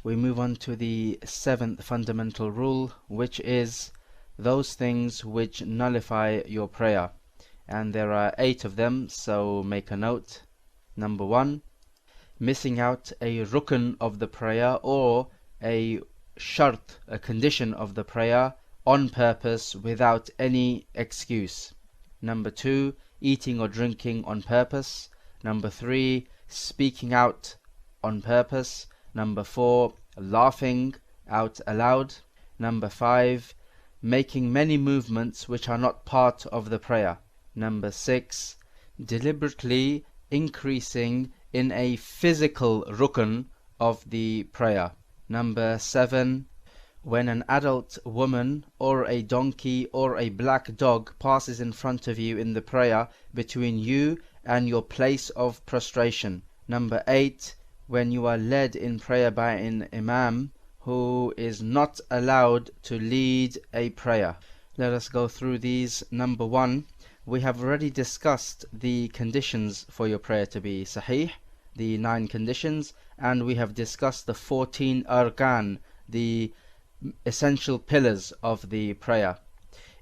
We move on to the seventh fundamental rule, which is those things which nullify your prayer. And there are 8 of them, so make a note. Number 1, missing out a rukn of the prayer or a shart, a condition of the prayer, on purpose without any excuse. Number 2, eating or drinking on purpose. Number 3, speaking out on purpose. Number 4, laughing out aloud. Number 5, making many movements which are not part of the prayer. Number 6, deliberately increasing in a physical rukn of the prayer. Number 7, when an adult woman or a donkey or a black dog passes in front of you in the prayer between you and your place of prostration. Number 8, when you are led in prayer by an imam who is not allowed to lead a prayer. Let us go through these. Number 1, we have already discussed the conditions for your prayer to be sahih, the 9 conditions, and we have discussed the 14 arkan, the essential pillars of the prayer.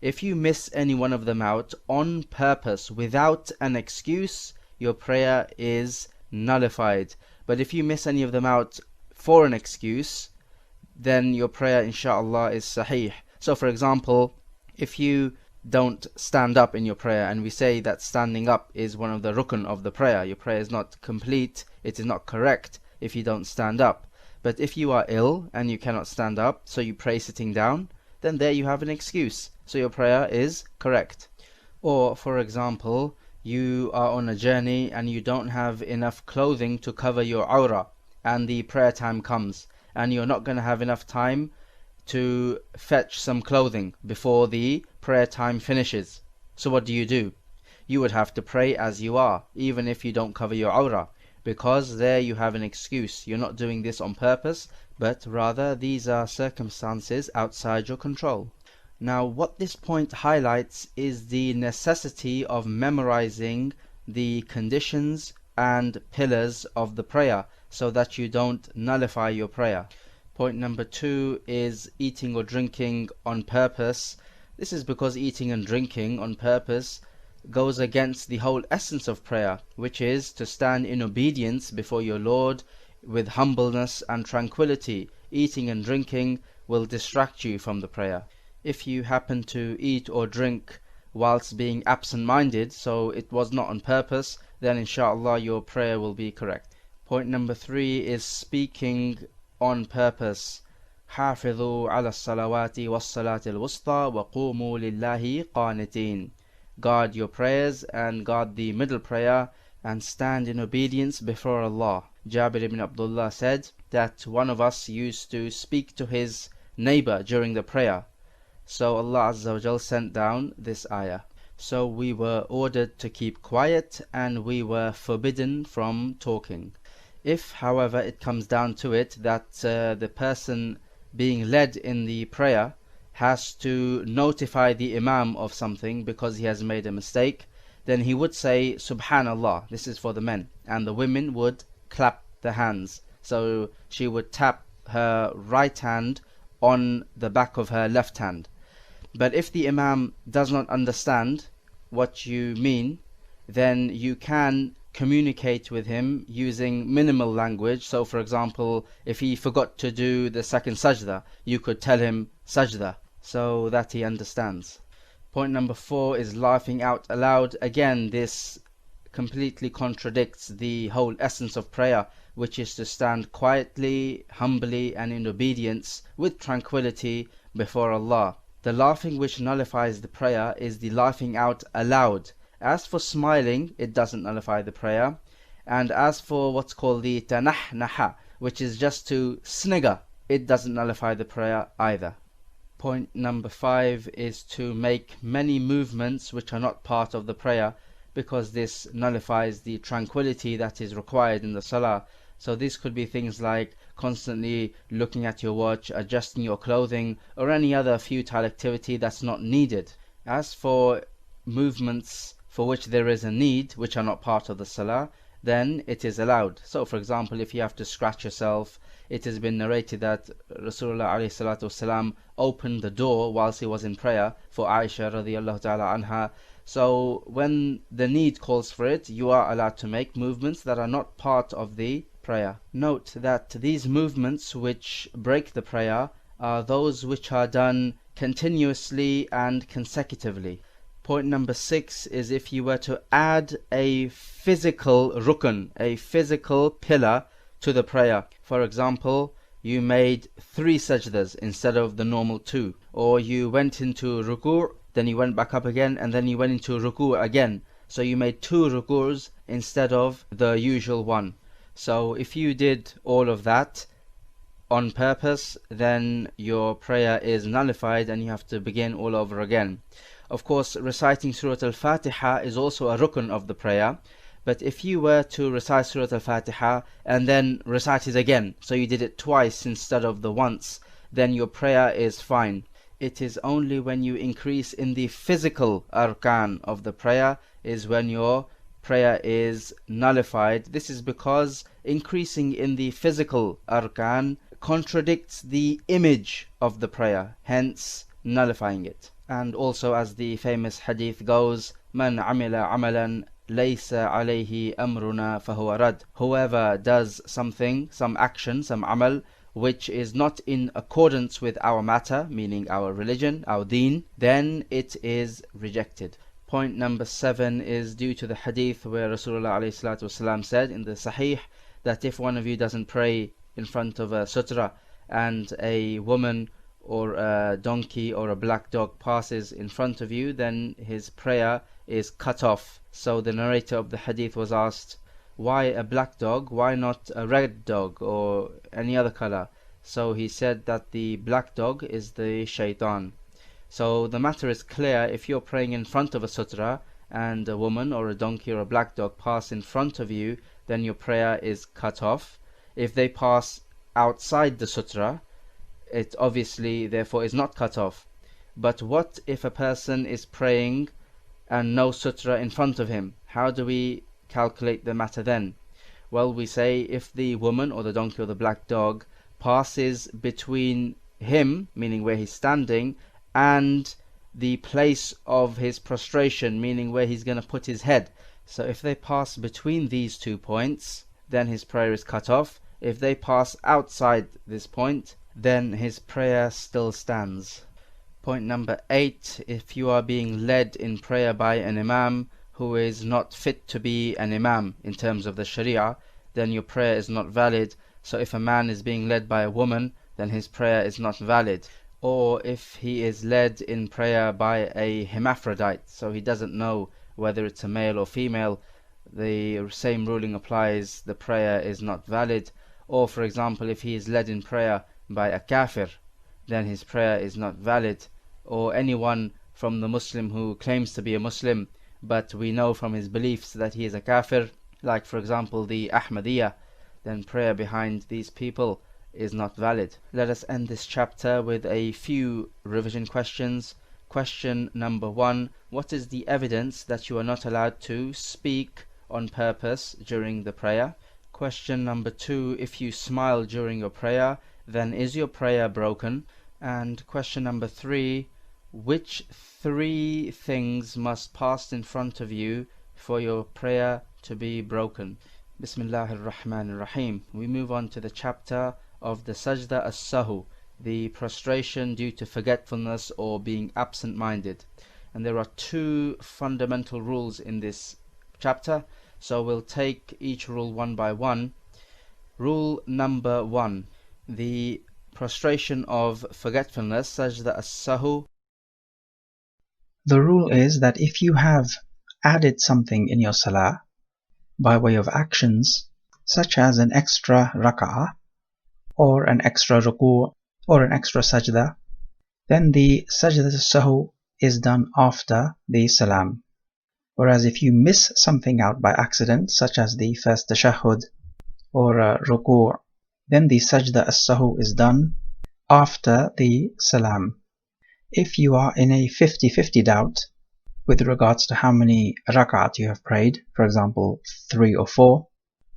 If you miss any one of them out on purpose without an excuse, your prayer is nullified. But if you miss any of them out for an excuse, then your prayer inshallah is sahih. So for example, if you don't stand up in your prayer, and we say that standing up is one of the rukn of the prayer, your prayer is not complete, it is not correct if you don't stand up. But if you are ill and you cannot stand up, so you pray sitting down, then there you have an excuse, so your prayer is correct. Or for example, you are on a journey and you don't have enough clothing to cover your awrah, and the prayer time comes, and you're not going to have enough time to fetch some clothing before the prayer time finishes. So what do? You would have to pray as you are, even if you don't cover your awrah, because there you have an excuse. You're not doing this on purpose, but rather these are circumstances outside your control. Now what this point highlights is the necessity of memorizing the conditions and pillars of the prayer so that you don't nullify your prayer. Point number 2 is eating or drinking on purpose. This is because eating and drinking on purpose goes against the whole essence of prayer, which is to stand in obedience before your Lord with humbleness and tranquility. Eating and drinking will distract you from the prayer. If you happen to eat or drink whilst being absent-minded, so it was not on purpose, then inshallah your prayer will be correct. Point number 3 is speaking on purpose. حافظوا على الصلوات والصلاة الوسطى وقوموا لله قانتين. Guard your prayers and guard the middle prayer and stand in obedience before Allah. Jabir ibn Abdullah said that one of us used to speak to his neighbor during the prayer. So Allah Azza wa Jal sent down this ayah. So we were ordered to keep quiet and we were forbidden from talking. If, however, it comes down to it that the person being led in the prayer has to notify the imam of something because he has made a mistake, then he would say Subhanallah. This is for the men, and the women would clap the hands. So she would tap her right hand on the back of her left hand. But if the imam does not understand what you mean, then you can communicate with him using minimal language. So for example, if he forgot to do the second sajda, you could tell him sajda so that he understands. Point number 4 is laughing out aloud. Again, this completely contradicts the whole essence of prayer, which is to stand quietly, humbly and in obedience with tranquility before Allah. The laughing which nullifies the prayer is the laughing out aloud. As for smiling, it doesn't nullify the prayer. And as for what's called the tanahnaha, which is just to snigger, it doesn't nullify the prayer either. Point number 5 is to make many movements which are not part of the prayer, because this nullifies the tranquility that is required in the salah. So this could be things like constantly looking at your watch, adjusting your clothing, or any other futile activity that's not needed. As for movements for which there is a need, which are not part of the salah, then it is allowed. So for example, if you have to scratch yourself, it has been narrated that Rasulullah ﷺ opened the door whilst he was in prayer for Aisha radiallahu ta'ala anha. So when the need calls for it, you are allowed to make movements that are not part of the prayer. Note that these movements which break the prayer are those which are done continuously and consecutively. Point number 6 is if you were to add a physical rukn, a physical pillar to the prayer. For example, you made 3 sajdas instead of the normal 2. Or you went into ruku', then you went back up again, and then you went into ruku' again. So you made 2 ruku's instead of the usual one. So if you did all of that on purpose, then your prayer is nullified and you have to begin all over again. Of course, reciting Surah Al-Fatiha is also a rukn of the prayer, but if you were to recite Surah Al-Fatiha and then recite it again, so you did it twice instead of the once, then your prayer is fine. It is only when you increase in the physical arkan of the prayer is when your prayer is nullified. This is because increasing in the physical arkan contradicts the image of the prayer, hence nullifying it. And also, as the famous hadith goes, Man amila amalan laysa alayhi amruna fahuwa rad. Whoever does something, some action, some amal, which is not in accordance with our matter, meaning our religion, our deen, then it is rejected. Point number 7 is due to the hadith where Rasulullah ﷺ said in the Sahih that if one of you doesn't pray in front of a sutra and a woman or a donkey or a black dog passes in front of you, then his prayer is cut off. So the narrator of the hadith was asked, why a black dog? Why not a red dog or any other color? So he said that the black dog is the shaitan. So the matter is clear. If you're praying in front of a sutra and a woman or a donkey or a black dog pass in front of you, then your prayer is cut off. If they pass outside the sutra, it obviously therefore is not cut off. But what if a person is praying and no sutra in front of him? How do we calculate the matter then? Well, we say if the woman or the donkey or the black dog passes between him, meaning where he's standing, and the place of his prostration, meaning where he's going to put his head. So if they pass between these 2 points, then his prayer is cut off. If they pass outside this point, then his prayer still stands. Point number 8, if you are being led in prayer by an imam who is not fit to be an imam in terms of the sharia, then your prayer is not valid. So if a man is being led by a woman, then his prayer is not valid. Or if he is led in prayer by a hermaphrodite, so he doesn't know whether it's a male or female, the same ruling applies, the prayer is not valid. Or for example, if he is led in prayer by a kafir, then his prayer is not valid. Or anyone from the Muslim who claims to be a Muslim, but we know from his beliefs that he is a kafir, like for example the Ahmadiyya, then prayer behind these people is not valid. Let us end this chapter with a few revision questions. Question number 1, what is the evidence that you are not allowed to speak on purpose during the prayer? Question number 2, if you smile during your prayer, then is your prayer broken? And question number 3, which 3 things must pass in front of you for your prayer to be broken? Bismillahir Rahmanir Rahim. We move on to the chapter of the sajda as-sahu, the prostration due to forgetfulness or being absent-minded. And there are 2 fundamental rules in this chapter, so we'll take each rule one by one. Rule number 1, the prostration of forgetfulness, sajda as-sahu. The rule is that if you have added something in your salah by way of actions, such as an extra rak'ah, or an extra ruku', or an extra sajda, then the sajda as-sahu is done after the salam. Whereas if you miss something out by accident, such as the first tashahhud or ruku', then the sajda as-sahu is done after the salam. If you are in a 50-50 doubt with regards to how many rak'at you have prayed, for example 3 or 4,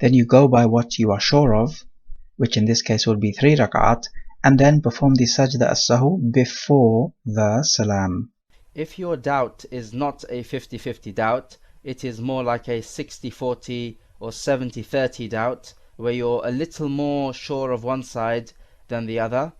Then you go by what you are sure of, which in this case would be 3 rak'at, and then perform the sajda as-sahu before the salam. If your doubt is not a 50-50 doubt, it is more like a 60-40 or 70-30 doubt, where you're a little more sure of one side than the other,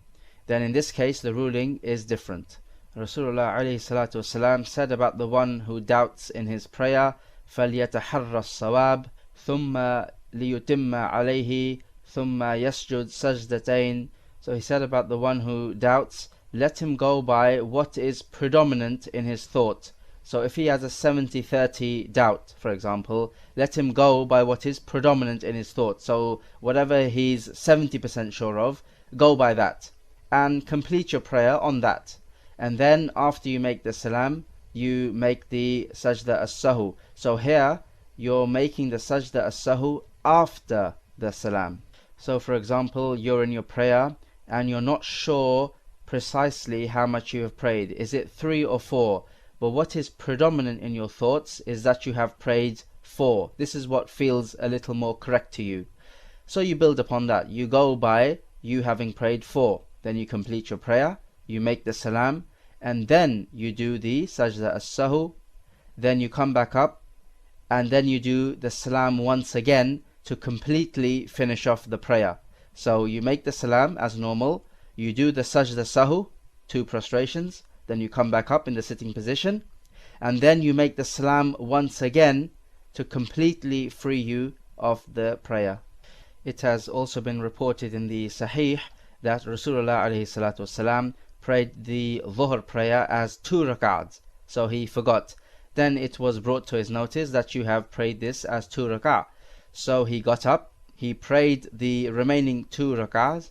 then in this case the ruling is different. Rasulullah ﷺ said about the one who doubts in his prayer, فَلْيَتَحَرَّ الصَّوَابِ ثُمَّ لِيُتِمَّ عَلَيْهِ ثُمَّ يَسْجُدْ سَجْدَتَيْن. So he said about the one who doubts, let him go by what is predominant in his thought. So if he has a 70-30 doubt, for example, let him go by what is predominant in his thought. So whatever he's 70% sure of, go by that and complete your prayer on that. And then after you make the salam, you make the sajda as-sahu. So here you're making the sajda as-sahu after the salam. So for example, you're in your prayer and you're not sure precisely how much you have prayed. Is it 3 or 4? But what is predominant in your thoughts is that you have prayed 4. This is what feels a little more correct to you. So you build upon that. You go by you having prayed 4. Then you complete your prayer, you make the salam, and then you do the sajda as-sahu. Then you come back up, and then you do the salam once again to completely finish off the prayer. So you make the salam as normal, you do the sajda sahu, 2 prostrations, then you come back up in the sitting position, and then you make the salam once again to completely free you of the prayer. It has also been reported in the Sahih that Rasulullah ﷺ prayed the Dhuhr prayer as 2 rak'ats, so he forgot. Then it was brought to his notice that you have prayed this as 2 rak'at. So he got up, he prayed the remaining 2 rak'ats,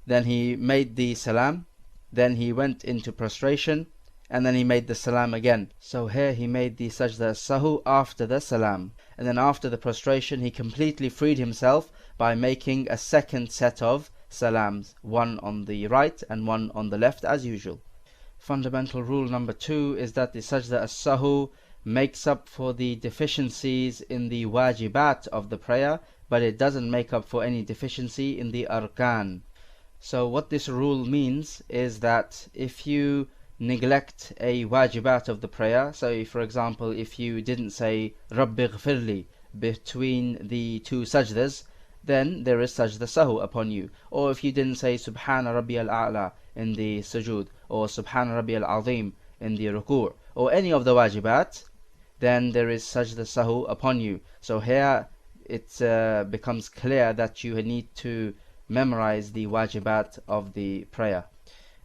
then he made the salam, then he went into prostration, and then he made the salam again. So here he made the sajda as-sahu after the salam. And then after the prostration he completely freed himself by making a second set of salams, one on the right and one on the left as usual. Fundamental rule number 2 is that the sajda as-sahu makes up for the deficiencies in the wajibat of the prayer, but it doesn't make up for any deficiency in the arkan. So what this rule means is that if you neglect a wajibat of the prayer, so for example if you didn't say Rabbi ghfirli between the 2 sajdas, then there is sajda sahu upon you. Or if you didn't say Subhana Rabbiyal A'la in the sujood, or Subhana Rabbiyal Azim in the ruku', or any of the wajibat, then there is sajda sahu upon you. So here it becomes clear that you need to memorize the wajibat of the prayer.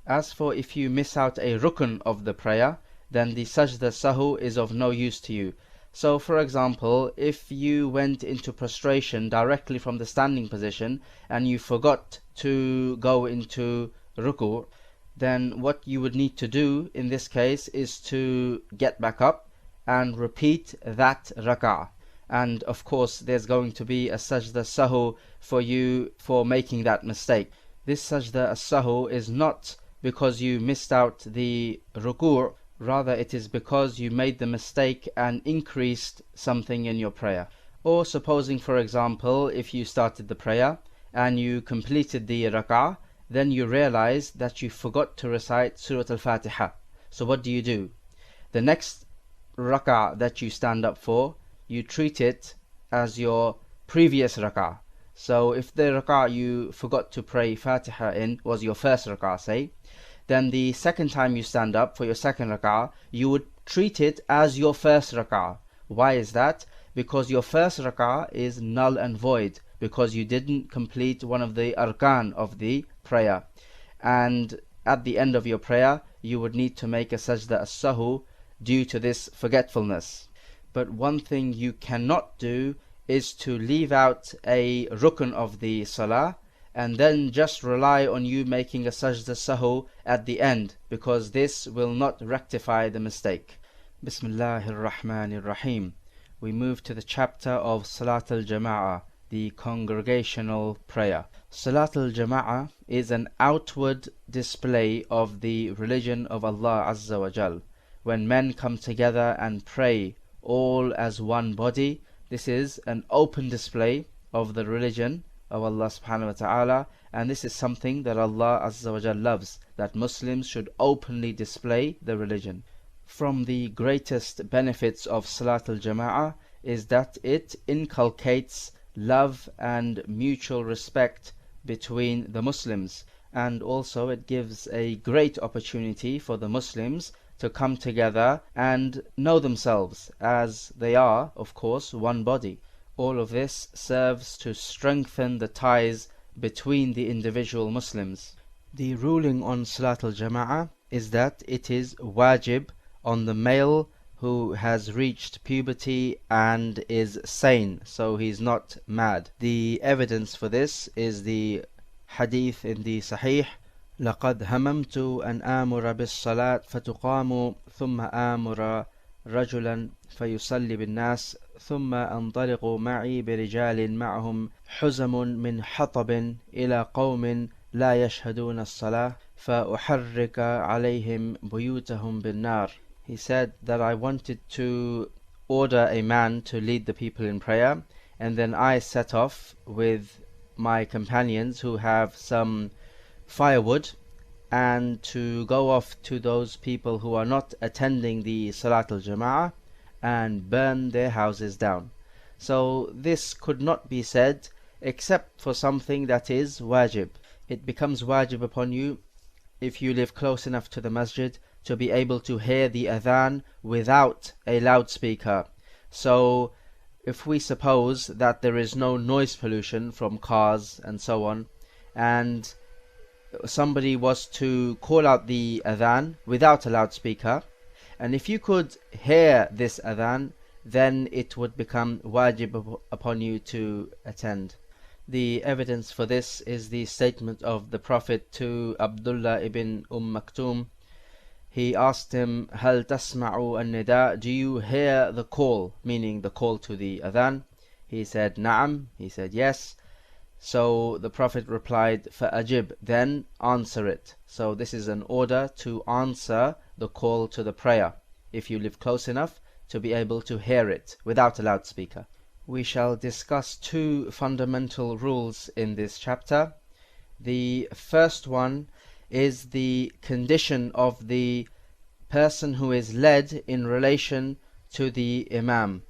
As for if you miss out a rukn of the prayer, then the sajda sahu is of no use to you. So for example, if you went into prostration directly from the standing position and you forgot to go into ruku', then what you would need to do in this case is to get back up and repeat that rak'ah. And of course there's going to be a sajda sahu for you for making that mistake. This sajda as-sahu is not because you missed out the ruku', rather it is because you made the mistake and increased something in your prayer. Or supposing for example if you started the prayer and you completed the rak'ah, then you realize that you forgot to recite Surah Al-Fatiha. So what do? The next rak'ah that you stand up for, you treat it as your previous rak'ah. So if the rak'ah you forgot to pray Fatiha in was your first rak'ah, say, then the second time you stand up for your second rak'ah, you would treat it as your first rak'ah. Why is that? Because your first rak'ah is null and void, because you didn't complete one of the arkan of the prayer. And at the end of your prayer, you would need to make a sajda as-sahu due to this forgetfulness. But one thing you cannot do is to leave out a rukn of the salah and then just rely on you making a sajda sahu at the end, because this will not rectify the mistake. Bismillahir Rahmanir Rahim. We move to the chapter of Salat al-Jama'ah, the congregational prayer. Salat al-Jama'ah is an outward display of the religion of Allah Azza wa Jal. When men come together and pray all as one body, this is an open display of the religion of Allah subhanahu wa ta'ala, and this is something that Allah azza wa jal loves, that Muslims should openly display the religion. From the greatest benefits of Salat al-Jama'ah is that it inculcates love and mutual respect between the Muslims, and also it gives a great opportunity for the Muslims to come together and know themselves, as they are, of course, one body. All of this serves to strengthen the ties between the individual Muslims. The ruling on Salat al-Jama'ah is that it is wajib on the male who has reached puberty and is sane, so he's not mad. The evidence for this is the hadith in the Sahih: لقد هممت أن آمر بالصلاة فتقام ثم آمر رجلا فيصلي بالناس ثم أنطلق معي برجال معهم حزم من حطب إلى قوم لا يشهدون الصلاة فأحرك عليهم بيوتهم بالنار. He said that I wanted to order a man to lead the people in prayer, and then I set off with my companions who have some firewood, and to go off to those people who are not attending the Salat al-Jama'ah and burn their houses down. So this could not be said except for something that is wajib. It becomes wajib upon you if you live close enough to the masjid to be able to hear the adhan without a loudspeaker. So if we suppose that there is no noise pollution from cars and so on, and somebody was to call out the adhan without a loudspeaker, and if you could hear this adhan, then it would become wajib upon you to attend. The evidence for this is the statement of the Prophet to Abdullah ibn Maktum. He asked him, هل تسمع النداء? Do you hear the call, meaning the call to the adhan? He said, نعم. He said, yes. So the Prophet replied, فأجب, then answer it. So this is an order to answer the call to the prayer, if you live close enough to be able to hear it without a loudspeaker. We shall discuss two fundamental rules in this chapter. The first one is the condition of the person who is led in relation to the Imam,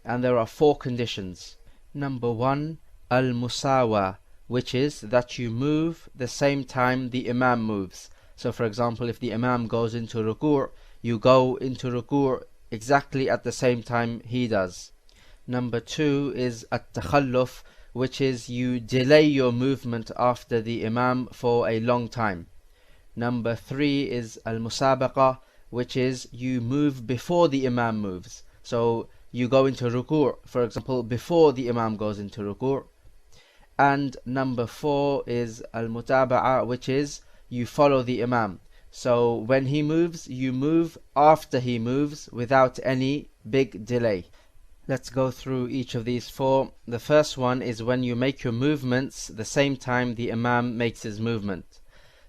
and there are four conditions. Number one, al-musawa, which is that you move the same time the Imam moves. So for example, if the Imam goes into ruku', you go into ruku' exactly at the same time he does. Number two is at-takhalluf, which is you delay your movement after the Imam for a long time. Number three is al-musabaqa, which is you move before the Imam moves. So you go into ruku', for example, before the Imam goes into ruku'. And number four is al-mutaba'a, which is you follow the Imam. So when he moves, you move after he moves without any big delay. Let's go through each of these four. The first one is when you make your movements the same time the Imam makes his movement.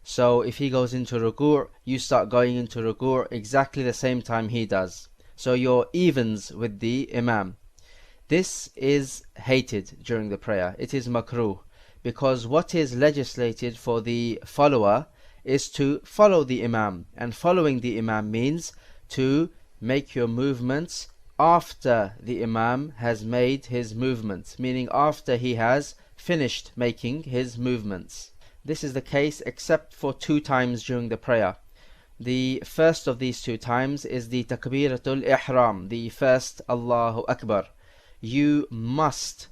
So if he goes into ruku', you start going into ruku' exactly the same time he does. So you're evens with the Imam. This is hated during the prayer. It is makruh, because what is legislated for the follower is to follow the Imam, and following the Imam means to make your movements after the Imam has made his movements, meaning after he has finished making his movements. This is the case except for two times during the prayer. The first of these two times is the takbiratul ihram, the first Allahu Akbar. You must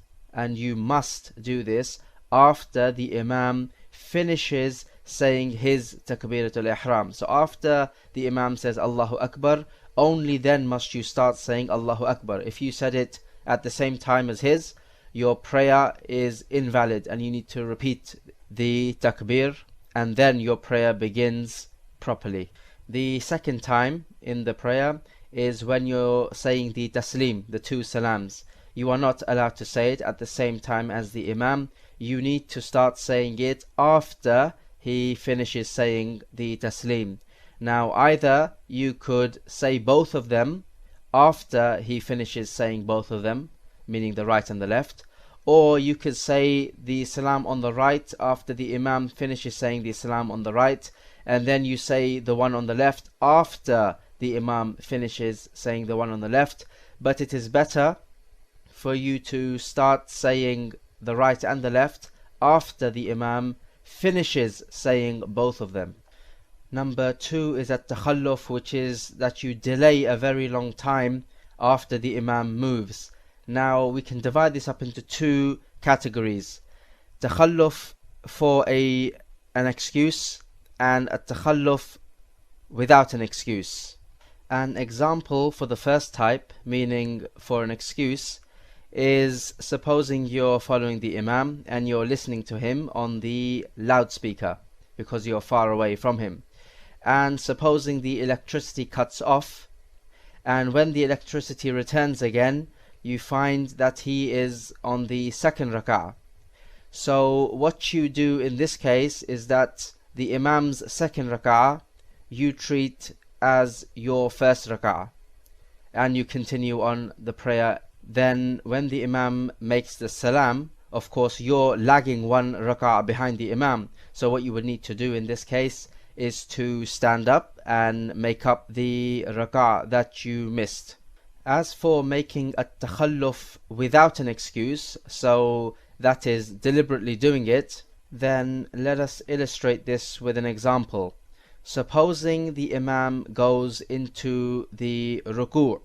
do this after the Imam finishes saying his takbiratul ihram. So after the Imam says Allahu Akbar, only then must you start saying Allahu Akbar. If you said it at the same time as his, your prayer is invalid and you need to repeat the takbir, and then your prayer begins properly. The second time in the prayer is when you're saying the taslim, the two salams. You are not allowed to say it at the same time as the Imam. You need to start saying it after he finishes saying the taslim. Now either you could say both of them after he finishes saying both of them, meaning the right and the left, Or you could say the salam on the right after the imam finishes saying the salam on the right, and then you say the one on the left after the imam finishes saying the one on the left. But it is better for you to start saying the right and the left after the imam finishes saying both of them. Number 2 is at-takhalluf, which is that you delay a very long time after the imam moves. Now we can divide this up into two categories: takhalluf for an excuse, and at-takhalluf without an excuse. An example for the first type, meaning for an excuse, is supposing you're following the imam and you're listening to him on the loudspeaker because you're far away from him. And supposing the electricity cuts off, and when the electricity returns again, you find that he is on the second rak'ah. So what you do in this case is that the imam's second rak'ah you treat as your first rak'ah, and you continue on the prayer. Then when the imam makes the salam, of course you're lagging one rak'ah behind the imam, so what you would need to do in this case is to stand up and make up the rak'ah that you missed. As for making a takhalluf without an excuse, so that is deliberately doing it, then let us illustrate this with an example. Supposing the imam goes into the ruku'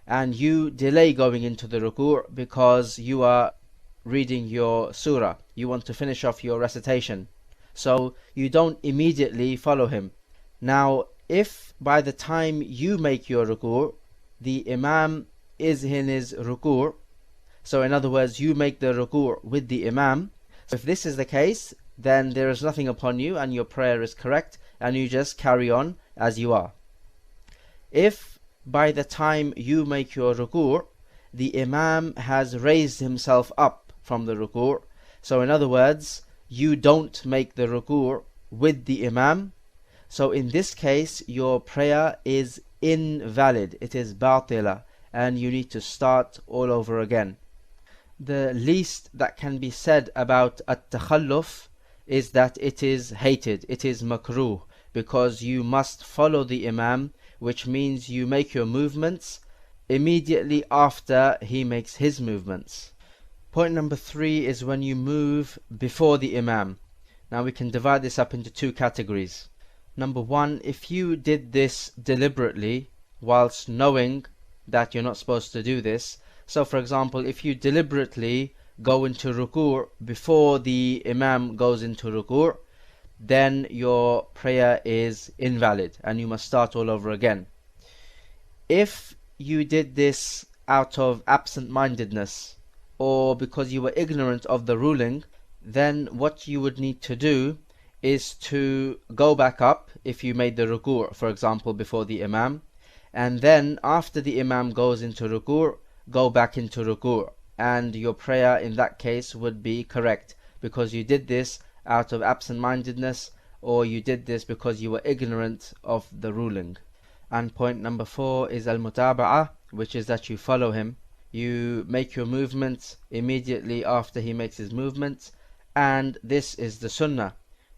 and you delay going into the ruku' because you are reading your surah, you want to finish off your recitation, so you don't immediately follow him. Now if by the time you make your ruku' the imam is in his ruku', so in other words you make the ruku' with the imam, if this is the case, then there is nothing upon you and your prayer is correct and you just carry on as you are. If by the time you make your ruku' the imam has raised himself up from the ruku', so in other words you don't make the ruku' with the imam, so in this case your prayer is invalid, it is batila, and you need to start all over again. The least that can be said about at-takhalluf is that it is hated, it is makruh, because you must follow the imam, which means you make your movements immediately after he makes his movements. Point number 3 is when you move before the imam. Now we can divide this up into two categories. Number 1, if you did this deliberately whilst knowing that you're not supposed to do this, so for example if you deliberately go into ruku' before the imam goes into ruku', then your prayer is invalid and you must start all over again. If you did this out of absent-mindedness or because you were ignorant of the ruling, then what you would need to do is to go back up if you made the ruku', for example, before the imam, and then after the imam goes into ruku', go back into ruku', and your prayer in that case would be correct because you did this out of absent-mindedness or you did this because you were ignorant of the ruling. And point number 4 is al-mutaba'ah, which is that you follow him. You make your movement immediately after he makes his movement, and this is the sunnah.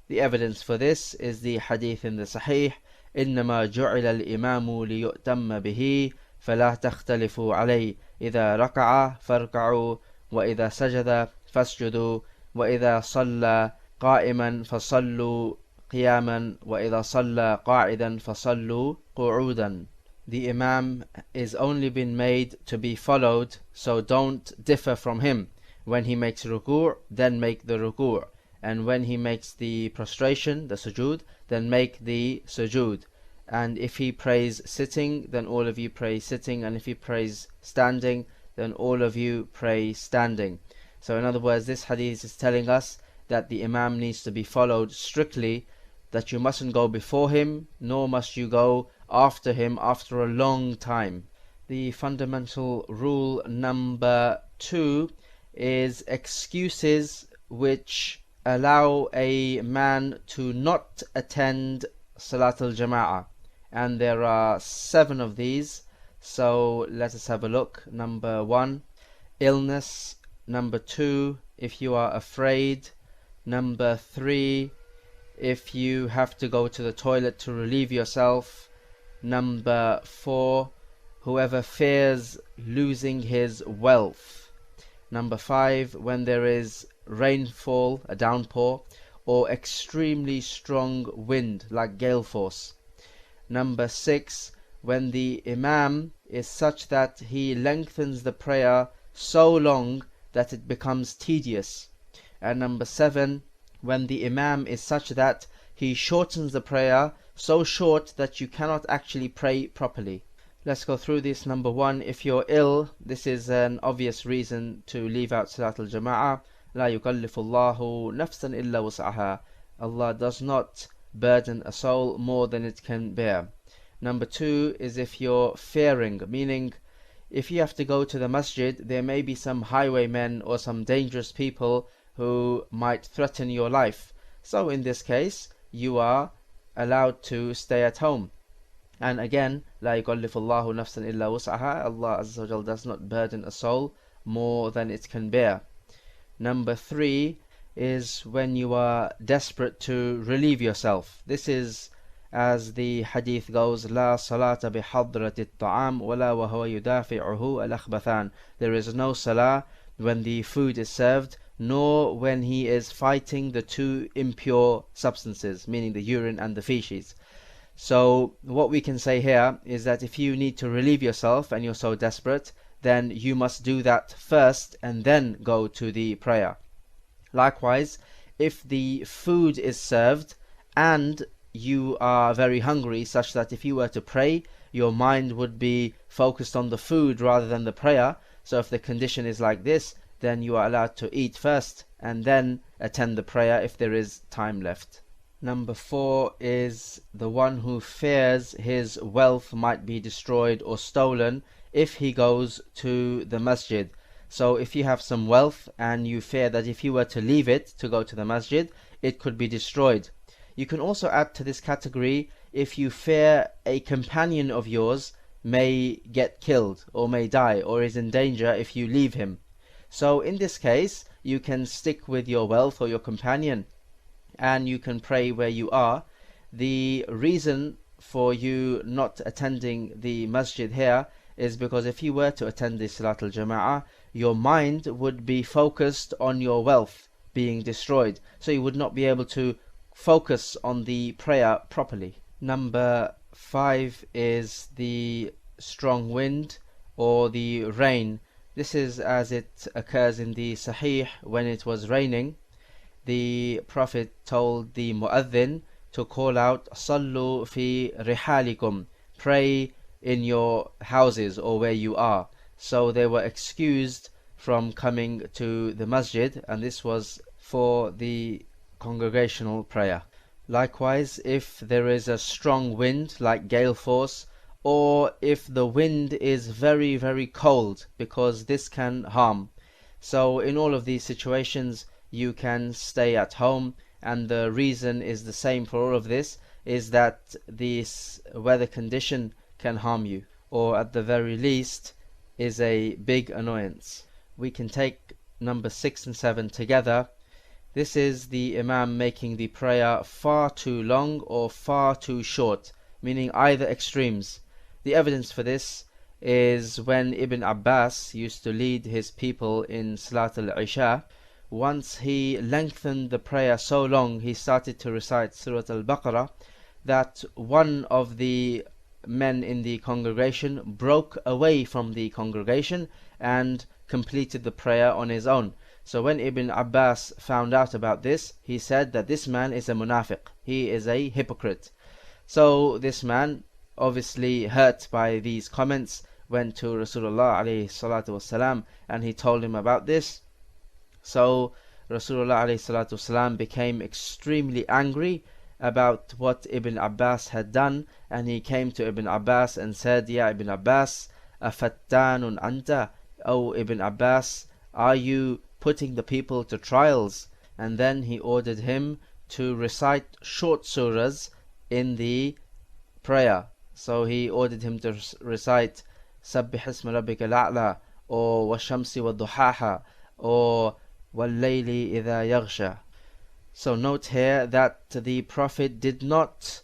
The evidence for this is the hadith in the Sahih: إنما جعل الإمام ليؤتم به فلا تختلفوا عليه إذا ركع فاركعوا وإذا سجد فاسجدوا وإذا صلى قائما فصلوا قياما وإذا صلى قاعدا فصلوا قعودا. The imam is only been made to be followed, so don't differ from him. When he makes ruku', then make the ruku', and when he makes the prostration, the sujood, then make the sujood. And if he prays sitting, then all of you pray sitting, and if he prays standing, then all of you pray standing. So in other words, this hadith is telling us that the imam needs to be followed strictly, that you mustn't go before him, nor must you go after him after a long time. The fundamental rule number 2 is excuses which allow a man to not attend Salat al-Jama'ah, and there are 7 of these, so let us have a look. Number 1, illness. Number 2, if you are afraid. Number 3, if you have to go to the toilet to relieve yourself. Number 4, whoever fears losing his wealth. Number 5, when there is rainfall, a downpour, or extremely strong wind like gale force. Number 6, when the Imam is such that he lengthens the prayer so long that it becomes tedious. And number 7, when the Imam is such that he shortens the prayer so short that you cannot actually pray properly. Let's go through this. Number 1, if you're ill, this is an obvious reason to leave out Salat al-Jama'ah. لا يكلف الله نفسا إلا وسعها. Allah does not burden a soul more than it can bear. Number 2 is if you're fearing, meaning if you have to go to the masjid, there may be some highwaymen or some dangerous people who might threaten your life. So in this case, you are allowed to stay at home. And again, لا يكلف الله نفسا إلا وسعها. Allah Azza wa Jal does not burden a soul more than it can bear. Number 3 is when you are desperate to relieve yourself. This is as the hadith goes, لا صلاة بحضرة الطعام ولا وهو يدافعه الأخبثان. There is no salah when the food is served, nor when he is fighting the two impure substances, meaning the urine and the feces. So what we can say here is that if you need to relieve yourself and you're so desperate, then you must do that first and then go to the prayer. Likewise, if the food is served and you are very hungry, such that if you were to pray, your mind would be focused on the food rather than the prayer. So if the condition is like this, then you are allowed to eat first and then attend the prayer if there is time left. Number 4 is the one who fears his wealth might be destroyed or stolen if he goes to the masjid. So if you have some wealth and you fear that if you were to leave it to go to the masjid, it could be destroyed. You can also add to this category if you fear a companion of yours may get killed or may die or is in danger if you leave him. So in this case, you can stick with your wealth or your companion and you can pray where you are. The reason for you not attending the masjid here is because if you were to attend the Salat al-Jama'ah, your mind would be focused on your wealth being destroyed. So you would not be able to focus on the prayer properly. Number 5 is the strong wind or the rain. This is as it occurs in the Sahih when it was raining. The Prophet told the Mu'adhin to call out, Sallu fi rihalikum, pray in your houses or where you are. So they were excused from coming to the masjid, and this was for the congregational prayer. Likewise, if there is a strong wind like gale force, or if the wind is very, very cold, because this can harm. So in all of these situations, you can stay at home, and the reason is the same for all of this, is that this weather condition can harm you, or at the very least is a big annoyance. We can take number 6 and 7 together. This is the Imam making the prayer far too long or far too short, meaning either extremes. The evidence for this is when Ibn Abbas used to lead his people in Salat al-Isha. Once he lengthened the prayer so long, he started to recite Surah al-Baqarah, that one of the men in the congregation broke away from the congregation and completed the prayer on his own. So when Ibn Abbas found out about this, he said that this man is a munafiq, he is a hypocrite. So this man, obviously hurt by these comments, went to Rasulullah alayhi salatu wasalam and he told him about this. So Rasulullah alayhi salatu wasalam became extremely angry about what Ibn Abbas had done, and he came to Ibn Abbas and said, Ya Ibn Abbas, afattanun anta, O Ibn Abbas, are you putting the people to trials? And then he ordered him to recite short surahs in the prayer. So he ordered him to recite Sabbih isma rabbika al-a'la, or Washamsi wa duhaha, or وَاللَّيْلِ إِذَا يَغْشَى. So note here that the Prophet did not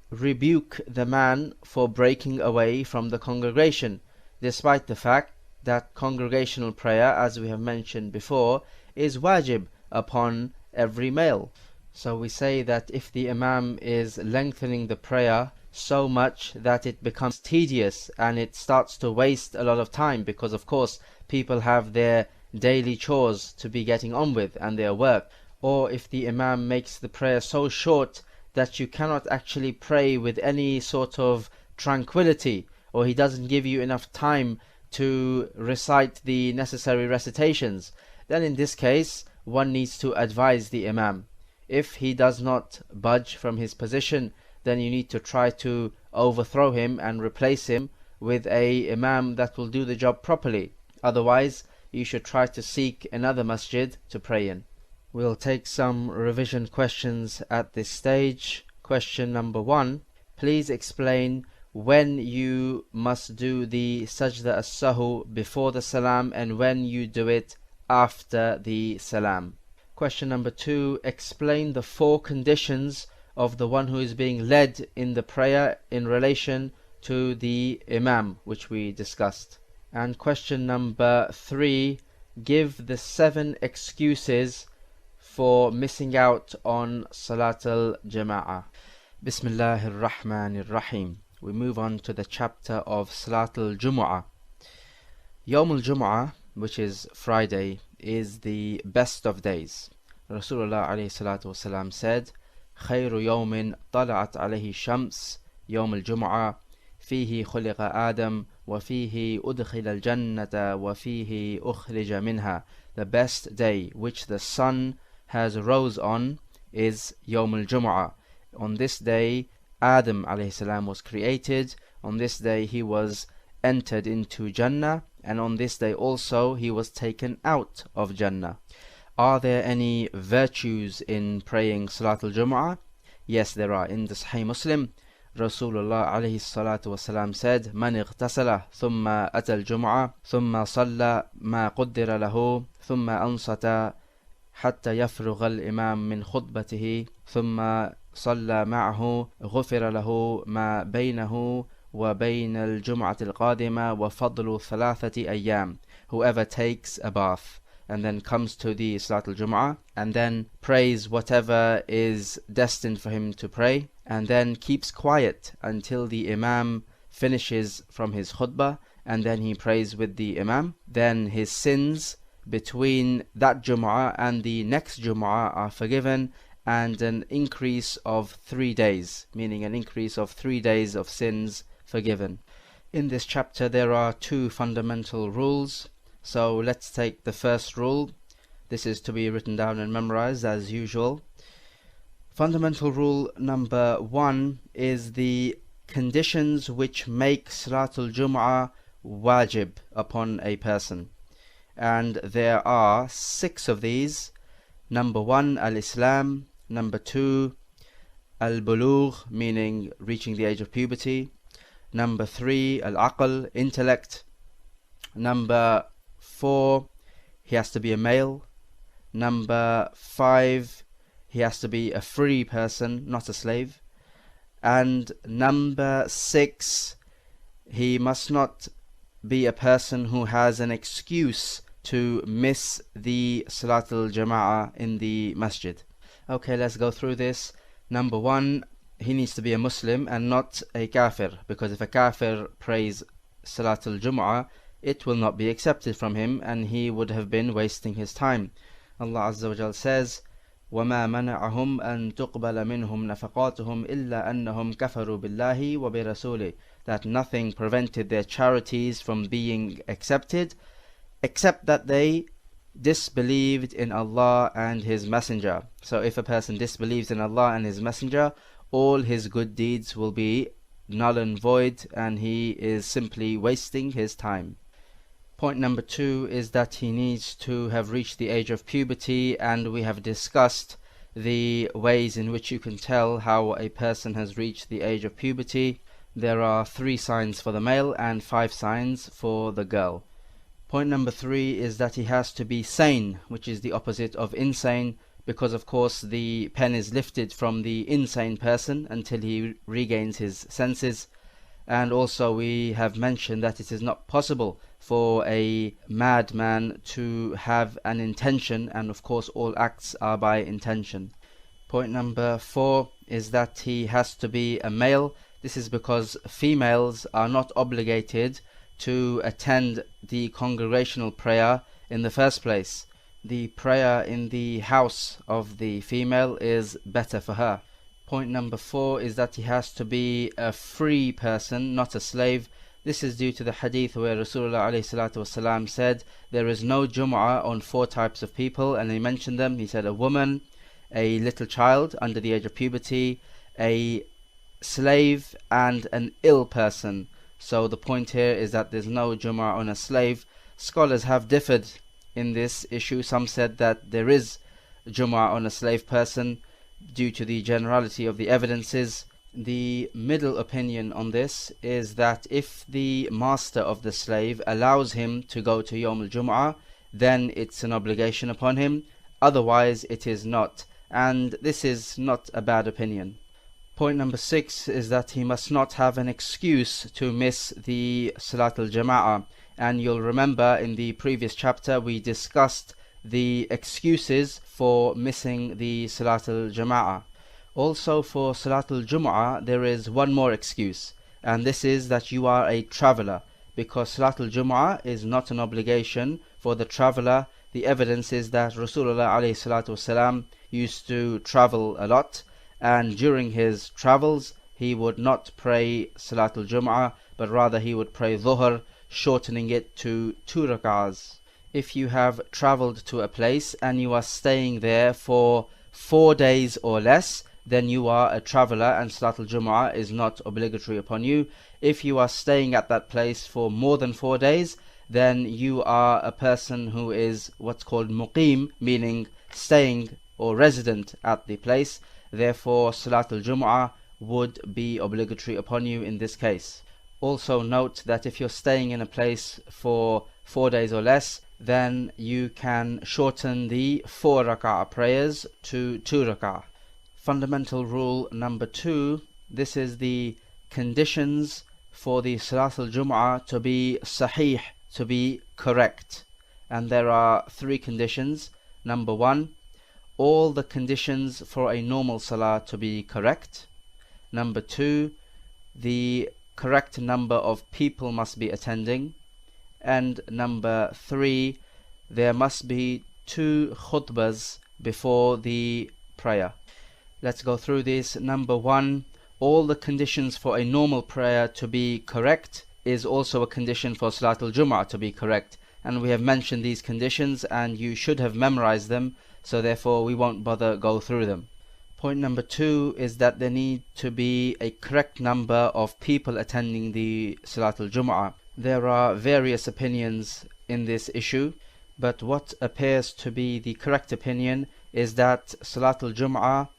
rebuke the man for breaking away from the congregation, despite the fact that congregational prayer, as we have mentioned before, is wajib upon every male. So we say that if the Imam is lengthening the prayer so much that it becomes tedious and it starts to waste a lot of time, because of course people have their daily chores to be getting on with and their work, or if the Imam makes the prayer so short that you cannot actually pray with any sort of tranquility, or he doesn't give you enough time to recite the necessary recitations, then in this case one needs to advise the Imam. If he does not budge from his position, then you need to try to overthrow him and replace him with a Imam that will do the job properly. Otherwise, you should try to seek another masjid to pray in. We'll take some revision questions at this stage. Question number 1. Please explain when you must do the sajda as-sahu before the salam and when you do it after the salam. Question number 2. Explain the 4 conditions of the one who is being led in the prayer in relation to the Imam, which we discussed. And question number 3. Give the 7 excuses for missing out on Salat al-Jama'ah. Bismillahir Rahmanir Rahim. We move on to the chapter of Salat al-Jumu'ah. Yawm al-Jumu'ah, which is Friday, is the best of days. Rasulullah alayhi salatu wasalam said, خير يوم طلعت عليه الشمس يوم الجمعة فيه خلق آدم وفيه أدخل الجنة وفيه أخرج منها. The best day which the sun has rose on is Yawm al-Jumu'ah. On this day Adam alayhi salam was created, on this day he was entered into Jannah, and on this day also he was taken out of Jannah. Are there any virtues in praying Salat al-Jumu'ah? Yes, there are. In the Sahih Muslim, Rasulullah alayhi salatu wasalam said, من اغتسل ثم أتى الجمعة ثم صلى ما قدر له ثم أنصت حتى يفرغ الإمام من خطبته ثم صلى معه غفر له ما بينه وبين الجمعة القادمة وفضل 3 أيام. Whoever takes a bath and then comes to the Salat al-Jumu'ah and then prays whatever is destined for him to pray, and then keeps quiet until the Imam finishes from his khutbah, and then he prays with the Imam, then his sins between that Jumu'ah and the next Jumu'ah are forgiven, and an increase of 3 days, meaning an increase of 3 days of sins forgiven. In this chapter there are 2 fundamental rules. So let's take the first rule. This is to be written down and memorized as usual. Fundamental rule number 1 is the conditions which make Salatul Jumu'ah wajib upon a person. And there are 6 of these. Number 1, al-Islam. Number 2, al-Bulugh, meaning reaching the age of puberty. Number 3, al-Aql, intellect. Number 4, he has to be a male. Number 5, he has to be a free person, not a slave. And number 6, he must not be a person who has an excuse to miss the Salatul Jama'ah in the masjid. Okay, let's go through this. Number 1, he needs to be a Muslim and not a kafir, because if a kafir prays Salatul Jumu'ah, it will not be accepted from him and he would have been wasting his time. Allah Azza wa Jal says, وَمَا مَنَعَهُمْ أَن تُقْبَلَ مِنْهُمْ نَفَقَاتُهُمْ إِلَّا أَنَّهُمْ كَفَرُوا بِاللَّهِ وَبِرَسُولِهِ. That nothing prevented their charities from being accepted, except that they disbelieved in Allah and His Messenger. So if a person disbelieves in Allah and His Messenger, all his good deeds will be null and void, and he is simply wasting his time. Point number 2 is that he needs to have reached the age of puberty, and we have discussed the ways in which you can tell how a person has reached the age of puberty. There are 3 signs for the male and 5 signs for the girl. Point number 3 is that he has to be sane, which is the opposite of insane, because of course the pen is lifted from the insane person until he regains his senses. And also we have mentioned that it is not possible for a madman to have an intention, and of course all acts are by intention. Point number 4 is that he has to be a male. This is because females are not obligated to attend the congregational prayer in the first place. The prayer in the house of the female is better for her. Point number 4 is that he has to be a free person, not a slave. This is due to the hadith where Rasulullah ﷺ said there is no Jum'ah on 4 types of people, and he mentioned them. He said a woman, a little child under the age of puberty, a slave, and an ill person. So the point here is that there's no Jum'ah on a slave. Scholars have differed in this issue. Some said that there is Jum'ah on a slave person due to the generality of the evidences. The middle opinion on this is that if the master of the slave allows him to go to Yawm al-Jum'ah, then it's an obligation upon him, otherwise it is not, and this is not a bad opinion. Point number 6 is that he must not have an excuse to miss the Salat al-Jama'ah, and you'll remember in the previous chapter we discussed the excuses for missing the Salat al-Jama'ah. Also for Salat al-Jum'ah there is one more excuse, and this is that you are a traveler, because Salat al-Jum'ah is not an obligation for the traveler. The evidence is that Rasulullah ﷺ used to travel a lot, and during his travels he would not pray Salat al-Jum'ah, but rather he would pray Dhuhr, shortening it to 2 rak'ahs. If you have traveled to a place and you are staying there for 4 days or less, then you are a traveler and Salat al-Jum'ah is not obligatory upon you. If you are staying at that place for more than 4 days, then you are a person who is what's called muqim, meaning staying or resident at the place. Therefore Salat al-Jum'ah would be obligatory upon you in this case. Also note that if you're staying in a place for 4 days or less, then you can shorten the 4 rak'ah prayers to 2 rak'ah. Fundamental rule number 2, this is the conditions for the Salat al-Jum'ah to be sahih, to be correct. And there are 3 conditions. Number 1, all the conditions for a normal salah to be correct. Number 2, the correct number of people must be attending. And number 3, there must be 2 khutbahs before the prayer. Let's go through this. Number 1, all the conditions for a normal prayer to be correct is also a condition for Salat al-Jum'ah to be correct. And we have mentioned these conditions and you should have memorized them, so therefore we won't bother go through them. Point number 2 is that there need to be a correct number of people attending the Salat al-Jum'ah. There are various opinions in this issue, but what appears to be the correct opinion is that Salat al-Jum'ah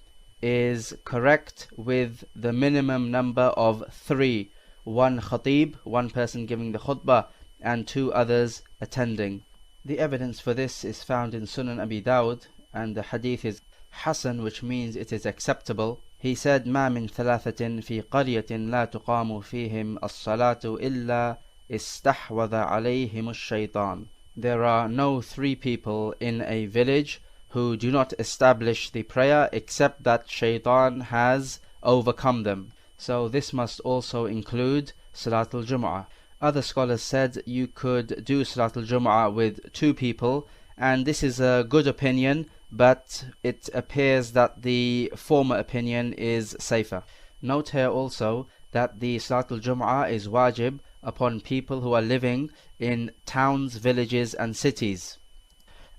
is correct with the minimum number of 3. 1 khatib, 1 person giving the khutbah, and 2 others attending. The evidence for this is found in Sunan Abi Dawud, and the hadith is Hasan, which means it is acceptable. He said, ما من ثلاثة في قرية لا تقام فيهم الصلاة إلا استحوذ عليهم الشيطان. There are no 3 people in a village who do not establish the prayer except that shaitan has overcome them. So this must also include Salat al-Jum'ah. Other scholars said you could do Salat al-Jum'ah with 2 people, and this is a good opinion, but it appears that the former opinion is safer. Note here also that the Salat al-Jum'ah is wajib upon people who are living in towns, villages and cities.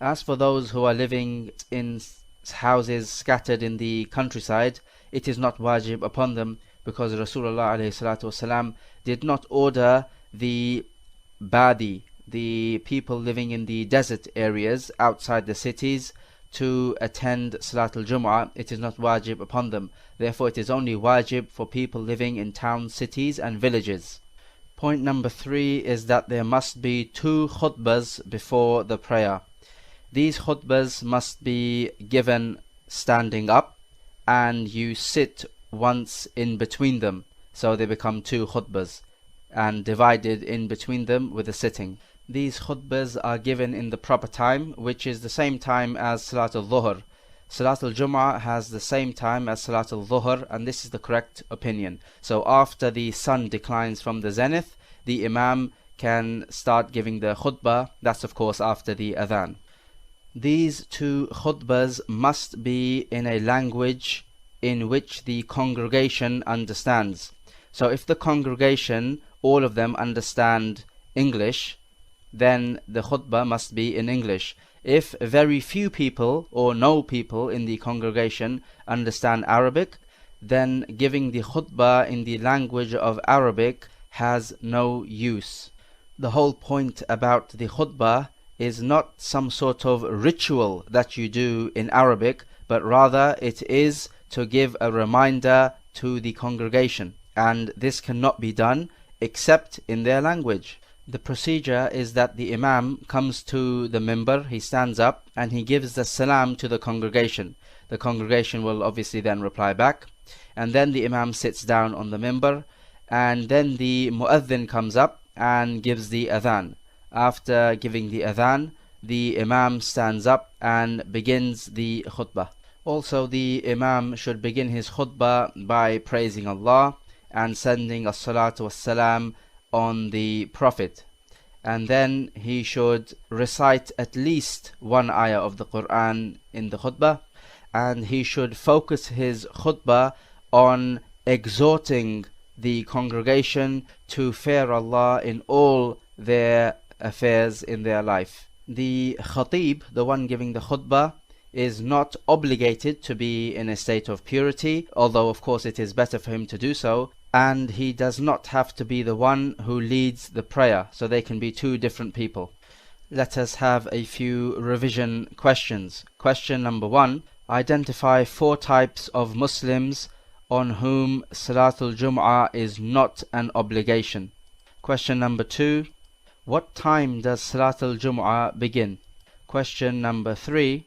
As for those who are living in houses scattered in the countryside, it is not wajib upon them, because Rasulullah ﷺ did not order the badi, the people living in the desert areas outside the cities, to attend Salat al-Jum'ah. It is not wajib upon them. Therefore it is only wajib for people living in towns, cities and villages. Point number 3 is that there must be 2 khutbahs before the prayer. These khutbahs must be given standing up, and you sit once in between them, so they become 2 khutbahs, and divided in between them with a sitting. These khutbahs are given in the proper time, which is the same time as Salatul Dhuhr. Salatul Jum'ah has the same time as Salatul Dhuhr, and this is the correct opinion. So after the sun declines from the zenith, the Imam can start giving the khutbah. That's of course after the adhan. These 2 khutbahs must be in a language in which the congregation understands. So if the congregation, all of them understand English, then the khutbah must be in English. If very few people or no people in the congregation understand Arabic, then giving the khutbah in the language of Arabic has no use. The whole point about the khutbah is not some sort of ritual that you do in Arabic, but rather it is to give a reminder to the congregation, and this cannot be done except in their language. The procedure is that the Imam comes to the minbar, he stands up and he gives the salam to the congregation. The congregation will obviously then reply back, and then the Imam sits down on the minbar, and then the mu'adhin comes up and gives the adhan. After giving the adhan, the Imam stands up and begins the khutbah. Also, the Imam should begin his khutbah by praising Allah and sending as-salatu was-salam on the Prophet, and then he should recite at least 1 ayah of the Quran in the khutbah, and he should focus his khutbah on exhorting the congregation to fear Allah in all their affairs in their life. The khatib, the one giving the khutbah, is not obligated to be in a state of purity, although of course it is better for him to do so, and he does not have to be the one who leads the prayer, so they can be 2 different people. Let us have a few revision questions. Question number 1. Identify 4 types of Muslims on whom Salatul Jum'ah is not an obligation. Question number 2. What time does Salatul Jum'ah begin? Question number 3.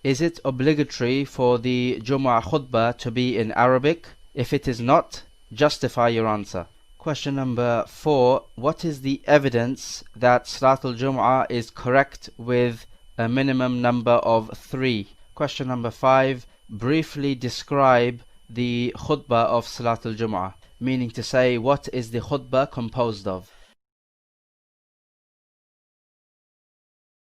Is it obligatory for the Jum'ah khutbah to be in Arabic? If it is not, justify your answer. Question number 4. What is the evidence that Salatul Jum'ah is correct with a minimum number of 3? Question number 5. Briefly describe the khutbah of Salatul Jum'ah, meaning to say, what is the khutbah composed of?